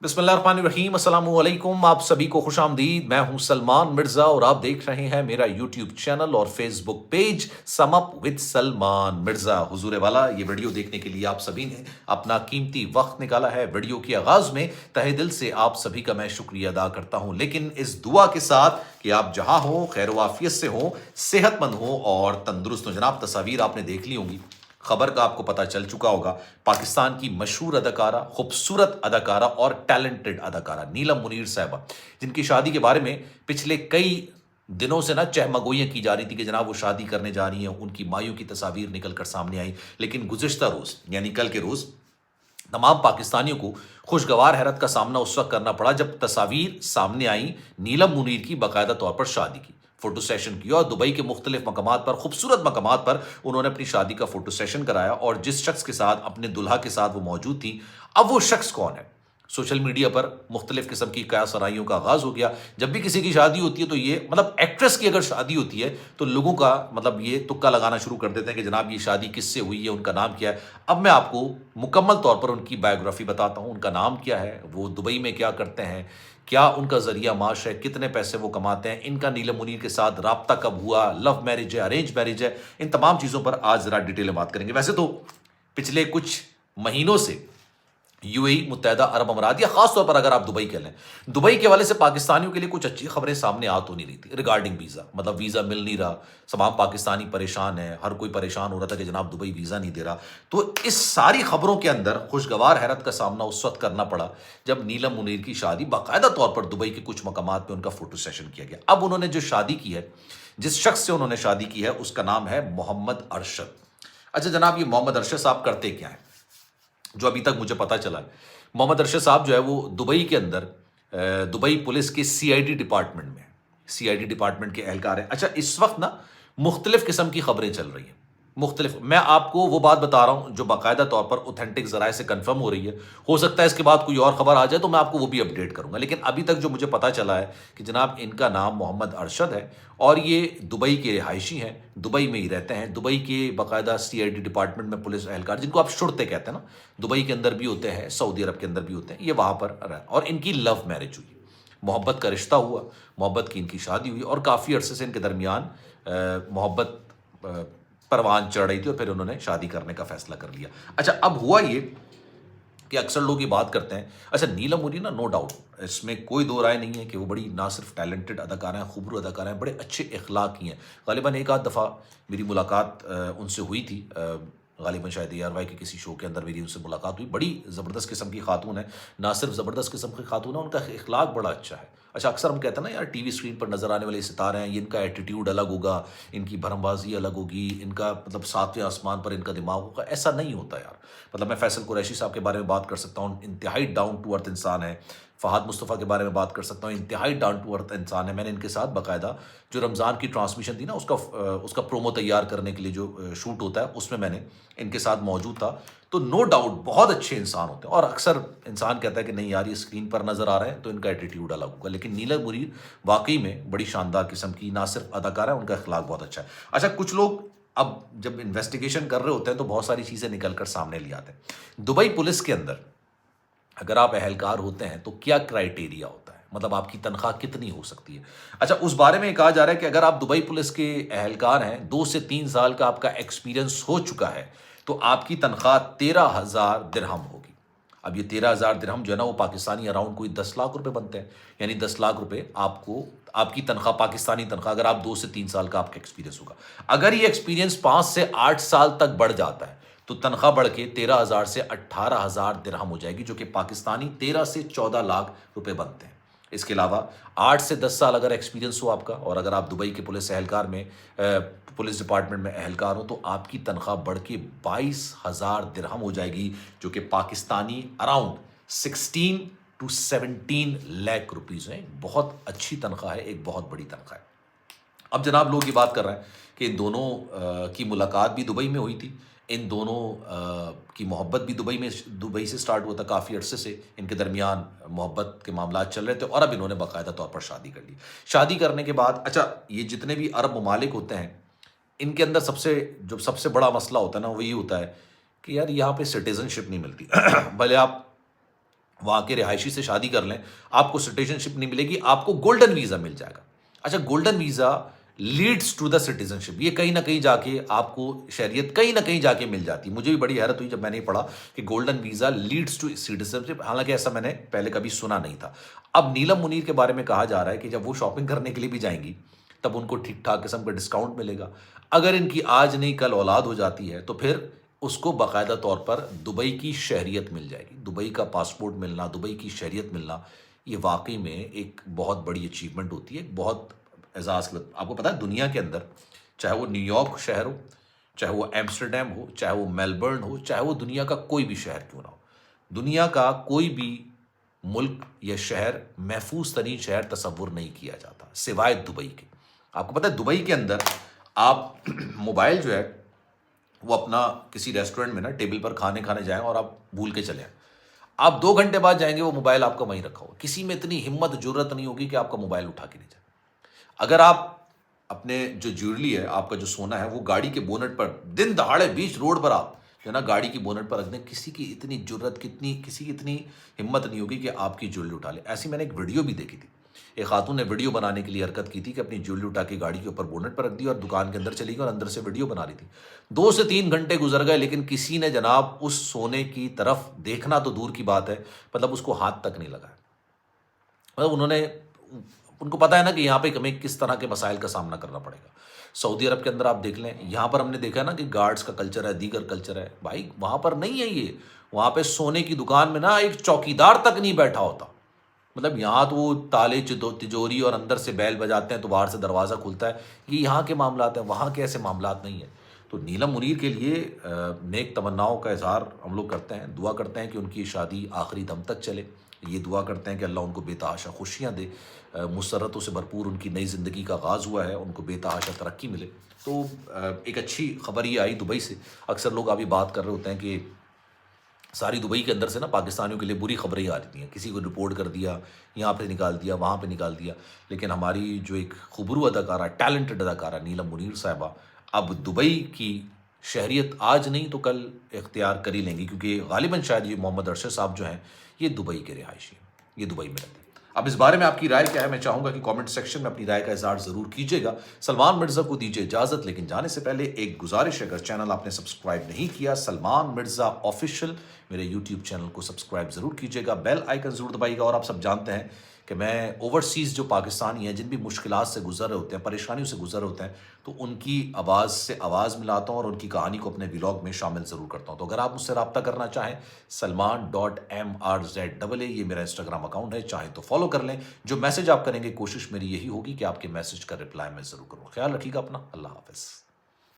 बिस्मिल्लाहिर्रहमानिर्रहीम, अस्सलाम वालेकुम। आप सभी को खुश आमदीद। मैं हूं सलमान मिर्ज़ा और आप देख रहे हैं मेरा यूट्यूब चैनल और Facebook page sum up with Salman Mirza. हुजूर वाला, ये वीडियो देखने के लिए आप सभी ने अपना कीमती वक्त निकाला है। वीडियो के आगाज़ में तहे दिल से आप सभी का मैं शुक्रिया अदा करता हूं, लेकिन इस दुआ के साथ कि आप जहां हो, खैर वाफियत से हो, सेहतमंद हो और तंदुरुस्त हो। जनाब, तस्वीर आपने देख ली होंगी, खबर का आपको पता चल चुका होगा। पाकिस्तान की मशहूर अदाकारा, खूबसूरत अदाकारा और टैलेंटेड अदाकारा नीलम मुनीर साहिबा, जिनकी शादी के बारे में पिछले कई दिनों से ना चहमगोइयां की जा रही थी कि जनाब वो शादी करने जा रही हैं, उनकी मायूं की तस्वीर निकल कर सामने आई। लेकिन गुज़िश्ता रोज़ यानी कल के रोज़ तमाम पाकिस्तानियों को खुशगवार हैरत का सामना उस वक्त करना पड़ा जब तस्वीर सामने आई नीलम मुनीर की बाकायदा तौर पर शादी की। फोटो सेशन किया और दुबई के मुख्तलिफ मकामात पर, खूबसूरत मकामात पर उन्होंने अपनी शादी का फोटो सेशन कराया। और जिस शख्स के साथ, अपने दुल्हा के साथ वो मौजूद थी, अब वो शख्स कौन है? सोशल मीडिया पर मुख्तलिफ किस्म की कया सराइयों का आगाज़ हो गया। जब भी किसी की शादी होती है तो ये एक्ट्रेस की अगर शादी होती है तो लोगों का ये तुक्का लगाना शुरू कर देते हैं कि जनाब ये शादी किससे हुई है, उनका नाम क्या है। अब मैं आपको मुकम्मल तौर पर उनकी बायोग्राफी बताता हूँ। उनका नाम क्या है, वो दुबई में क्या करते हैं, क्या उनका ज़रिया माश है, कितने पैसे वो कमाते हैं, इनका नीलम मुनीर के साथ रब्ता कब हुआ, लव मैरिज है, अरेंज मैरिज है, इन तमाम चीज़ों पर आज ज़रा डिटेल में बात करेंगे। वैसे तो पिछले कुछ महीनों से यूएई, मुत्तहदा अरब अमारात, या खास तौर पर अगर आप दुबई के लें, दुबई के हवाले से पाकिस्तानियों के लिए कुछ अच्छी खबरें सामने आ तो नहीं रही थी रिगार्डिंग वीज़ा। वीज़ा मिल नहीं रहा, तमाम पाकिस्तानी परेशान है, हर कोई परेशान हो रहा था कि जनाब दुबई वीज़ा नहीं दे रहा। तो इस सारी खबरों के अंदर खुशगवार हैरत का सामना उस वक्त करना पड़ा जब नीलम मुनीर की शादी बाकायदा तौर पर दुबई के कुछ मकामात पर उनका फोटो सेशन किया गया। अब उन्होंने जो शादी की है, जिस शख्स से उन्होंने शादी की है, उसका नाम है मोहम्मद अरशद। अच्छा जनाब, ये मोहम्मद अरशद साहब करते क्या हैं? जो अभी तक मुझे पता चला है, मोहम्मद अरशद साहब जो है वो दुबई के अंदर दुबई पुलिस के सीआईडी डिपार्टमेंट में, सीआईडी डिपार्टमेंट के एहलकार हैं। अच्छा, इस वक्त ना मुख्तलिफ किस्म की खबरें चल रही हैं, मुख्तलिफ। मैं आपको वो बात बता रहा हूँ जो बाकायदा तौर पर ऑथेंटिक ज़राए से कंफर्म हो रही है। हो सकता है इसके बाद कोई और खबर आ जाए तो मैं आपको वो भी अपडेट करूंगा, लेकिन अभी तक जो मुझे पता चला है कि जनाब इनका नाम मोहम्मद अरशद है और ये दुबई के रिहायशी हैं, दुबई में ही रहते हैं। दुबई के बाकायदा सीआईडी डिपार्टमेंट में पुलिस एहलकार, जिनको आप शुरते कहते हैं ना, दुबई के अंदर भी होते हैं, सऊदी अरब के अंदर भी होते हैं, ये वहाँ पर रहे। और इनकी लव मैरिज हुई, मोहब्बत का रिश्ता हुआ, मोहब्बत की इनकी शादी हुई और काफ़ी अरसे से इनके दरमियान मोहब्बत परवान चढ़ रही थी और फिर उन्होंने शादी करने का फैसला कर लिया। अच्छा, अब हुआ ये कि अक्सर लोग ये बात करते हैं। अच्छा, नीलम मुनीर ना, नो डाउट, इसमें कोई दो राय नहीं है कि वो बड़ी ना सिर्फ टैलेंटेड अदाकारा हैं, खूबसूरत अदाकारा हैं, बड़े अच्छे इखलाक की हैं। गालिबन एक आध दफ़ा मेरी मुलाकात उनसे हुई थी, गालिबन शायद ARY के किसी शो के अंदर मेरी उनसे मुलाकात हुई। बड़ी ज़बरदस्त किस्म की खातून है, ना सिर्फ ज़बरदस्त किस्म की खातून है, उनका इखलाक बड़ा अच्छा है। अच्छा, अक्सर हम कहते हैं ना यार, टीवी स्क्रीन पर नज़र आने वाले सितारे हैं, ये इनका एटीट्यूड अलग होगा, इनकी भरमबाजी अलग होगी, इनका सातवें आसमान पर इनका दिमाग होगा। ऐसा नहीं होता यार। मैं फैसल कुरैशी साहब के बारे में बात कर सकता हूँ, इंतहाई डाउन टू अर्थ इंसान है। फ़हाद मुस्तफ़ा के बारे में बात कर सकता हूँ, इंतहाई डाउन टू अर्थ इंसान है। मैंने इनके साथ बाकायदा जो रमज़ान की ट्रांसमिशन थी ना, उसका प्रोमो तैयार करने के लिए जो शूट होता है, उसमें मैंने इनके साथ मौजूद था। तो नो डाउट बहुत अच्छे इंसान होते हैं। और अक्सर इंसान कहता है कि नहीं यार, ये स्क्रीन पर नज़र आ रहे हैं तो इनका एटीट्यूड अलग होगा, लेकिन नीलम मुनीर वाकई में बड़ी शानदार किस्म की ना सिर्फ अदाकारा है, उनका अखलाक बहुत अच्छा है। अच्छा, कुछ लोग अब जब इन्वेस्टिगेशन कर रहे होते हैं तो बहुत सारी चीज़ें निकल कर सामने ले आते हैं। दुबई पुलिस के अंदर अगर आप एहलकार होते हैं तो क्या क्राइटेरिया होता है, आपकी तनख्वाह कितनी हो सकती है? अच्छा, उस बारे में कहा जा रहा है कि अगर आप दुबई पुलिस के एहलकार हैं, 2 से 3 साल का आपका एक्सपीरियंस हो चुका है, तो आपकी तनख्वाह 13,000 दिरहम होगी। अब ये 13,000 दिरहम जो है ना, वो पाकिस्तानी अराउंड कोई 10 लाख रुपए बनते हैं। यानी 10 लाख रुपए आपको, आपकी तनख्वाह, पाकिस्तानी तनख्वाह, अगर आप 2 से 3 साल का आपका एक्सपीरियंस होगा। अगर ये एक्सपीरियंस 5 से 8 साल तक बढ़ जाता है तो तनख्वाह बढ़ के 13,000 से 18,000 दिरहम हो जाएगी, जो कि पाकिस्तानी 13 से 14 लाख रुपए बनते हैं। इसके अलावा 8 से 10 साल अगर एक्सपीरियंस हो आपका, और अगर आप दुबई के पुलिस एहलकार में, पुलिस डिपार्टमेंट में एहलकार हो, तो आपकी तनख्वाह बढ़ के 22,000 दिरहम हो जाएगी, जो कि Pakistani around 16 to 17 lakh rupees है। बहुत अच्छी तनख्वाह है, एक बहुत बड़ी तनख्वाह है। अब जनाब लोग ये बात कर रहे हैं कि इन दोनों की मुलाकात भी दुबई में हुई थी, इन दोनों की मोहब्बत भी दुबई से स्टार्ट हुआ था। काफ़ी अरसे से इनके दरमियान मोहब्बत के मामला चल रहे थे और अब इन्होंने बाकायदा तौर पर शादी कर ली। शादी करने के बाद, अच्छा, ये जितने भी अरब ममालिक होते हैं, इनके अंदर सबसे बड़ा मसला होता है ना, वो ये होता है कि यार यहाँ पे सिटीज़नशिप नहीं मिलती। भले आप وہاں کے رہائشی سے شادی کر لیں، آپ کو سٹیزن شپ نہیں ملے گی، آپ کو گولڈن ویزا مل جائے گا۔ اچھا، golden visa leads to the citizenship, یہ کہیں نہ کہیں جا کے آپ کو شہریت کہیں نہ کہیں جا کے مل جاتی ہے۔ مجھے بھی بڑی حیرت ہوئی جب میں نے پڑھا کہ golden visa leads to citizenship, حالانکہ ایسا میں نے پہلے کبھی سنا نہیں تھا۔ اب نیلم منیر کے بارے میں کہا جا رہا ہے کہ جب وہ شاپنگ کرنے کے لیے بھی جائیں گی تب ان کو ٹھیک ٹھاک قسم کا ڈسکاؤنٹ ملے گا۔ اگر ان کی آج نہیں کل اولاد ہو جاتی ہے تو پھر اس کو باقاعدہ طور پر دبئی کی شہریت مل جائے گی۔ دبئی کا پاسپورٹ ملنا، دبئی کی شہریت ملنا، یہ واقعی میں ایک بہت بڑی اچیومنٹ ہوتی ہے، ایک بہت اعزاز کی بات۔ آپ کو پتہ ہے دنیا کے اندر چاہے وہ نیو یارک شہر ہو، چاہے وہ ایمسٹرڈیم ہو، چاہے وہ میلبرن ہو، چاہے وہ دنیا کا کوئی بھی شہر کیوں نہ ہو، دنیا کا کوئی بھی ملک یا شہر محفوظ ترین شہر تصور نہیں کیا جاتا سوائے دبئی کے۔ آپ کو پتہ ہے دبئی کے اندر آپ موبائل جو ہے وہ اپنا کسی ریسٹورنٹ میں نا ٹیبل پر کھانے جائیں اور آپ بھول کے چلے آئیں، آپ 2 گھنٹے بعد جائیں گے وہ موبائل آپ کا وہیں رکھا ہوگا۔ کسی میں اتنی ہمت جرت نہیں ہوگی کہ آپ کا موبائل اٹھا کے لے جائے۔ اگر آپ اپنے جو جیولری ہے، آپ کا جو سونا ہے، وہ گاڑی کے بونٹ پر دن دہاڑے بیچ روڈ پر آپ جو ہے نا گاڑی کی بونٹ پر رکھ دیں، کسی کی اتنی جرت، کسی کی اتنی ہمت نہیں ہوگی کہ آپ کی جیولری اٹھا لے۔ ایسی میں نے ایک ویڈیو بھی دیکھی تھی، ایک خاتون نے ویڈیو بنانے کے لیے حرکت کی تھی کہ اپنی جیولری اٹھا کے گاڑی کے اوپر بونٹ پر رکھ دی اور دکان کے اندر چلی گئی اور اندر سے ویڈیو بنا رہی تھی۔ 2 سے 3 گھنٹے گزر گئے لیکن کسی نے جناب اس سونے کی طرف دیکھنا تو دور کی بات ہے، مطلب اس کو ہاتھ تک نہیں لگایا۔ مطلب ان کو پتا ہے نا کہ یہاں پہ ہمیں کس طرح کے مسائل کا سامنا کرنا پڑے گا۔ سعودی عرب کے اندر آپ دیکھ لیں، یہاں پر ہم نے دیکھا نا کہ گارڈز کا کلچر ہے، دیگر کلچر ہے، بھائی وہاں پر نہیں ہے یہ۔ وہاں پہ سونے کی دکان میں نا ایک چوکیدار تک نہیں بیٹھا ہوتا۔ مطلب یہاں تو وہ تالے تجوری اور اندر سے بیل بجاتے ہیں تو باہر سے دروازہ کھلتا ہے، یہ یہاں کے معاملات ہیں، وہاں کے ایسے معاملات نہیں ہیں۔ تو نیلم منیر کے لیے نیک تمناؤں کا اظہار ہم لوگ کرتے ہیں، دعا کرتے ہیں کہ ان کی شادی آخری دم تک چلے، یہ دعا کرتے ہیں کہ اللہ ان کو بے تحاشا خوشیاں دے، مسرتوں سے بھرپور ان کی نئی زندگی کا آغاز ہوا ہے، ان کو بے تحاشا ترقی ملے۔ تو ایک اچھی خبر یہ آئی دبئی سے۔ اکثر لوگ ابھی بات کر رہے ہوتے ہیں کہ ساری دبئی کے اندر سے نا پاکستانیوں کے لیے بری خبریں آ رہی ہیں، کسی کو رپورٹ کر دیا، یہاں پہ نکال دیا، وہاں پہ نکال دیا، لیکن ہماری جو ایک خبرو اداکارہ، ٹیلنٹڈ اداکارہ نیلم منیر صاحبہ اب دبئی کی شہریت آج نہیں تو کل اختیار کر ہی لیں گی، کیونکہ غالباً شاید یہ محمد ارشد صاحب جو ہیں یہ دبئی کے رہائشی ہیں، یہ دبئی میں رہتے ہیں۔ اب اس بارے میں آپ کی رائے کیا ہے؟ میں چاہوں گا کہ کامنٹ سیکشن میں اپنی رائے کا اظہار ضرور کیجیے گا۔ سلمان مرزا کو دیجیے اجازت، لیکن جانے سے پہلے ایک گزارش ہے، اگر چینل آپ نے سبسکرائب نہیں کیا سلمان مرزا آفیشیل میرے یوٹیوب چینل کو سبسکرائب ضرور کیجیے گا، بیل آئیکن ضرور دبائیے گا۔ اور آپ سب جانتے ہیں کہ میں اوورسیز جو پاکستانی ہیں جن بھی مشکلات سے گزر رہے ہوتے ہیں، پریشانیوں سے گزر رہے ہوتے ہیں، تو ان کی آواز سے آواز ملاتا ہوں اور ان کی کہانی کو اپنے ولاگ میں شامل ضرور کرتا ہوں۔ تو اگر آپ مجھ سے رابطہ کرنا چاہیں سلمان.mrza، یہ میرا انسٹاگرام اکاؤنٹ ہے، چاہیں تو فالو کر لیں۔ جو میسج آپ کریں گے کوشش میری یہی ہوگی کہ آپ کے میسج کا رپلائی میں ضرور کروں۔ خیال رکھیے گا اپنا، اللہ حافظ۔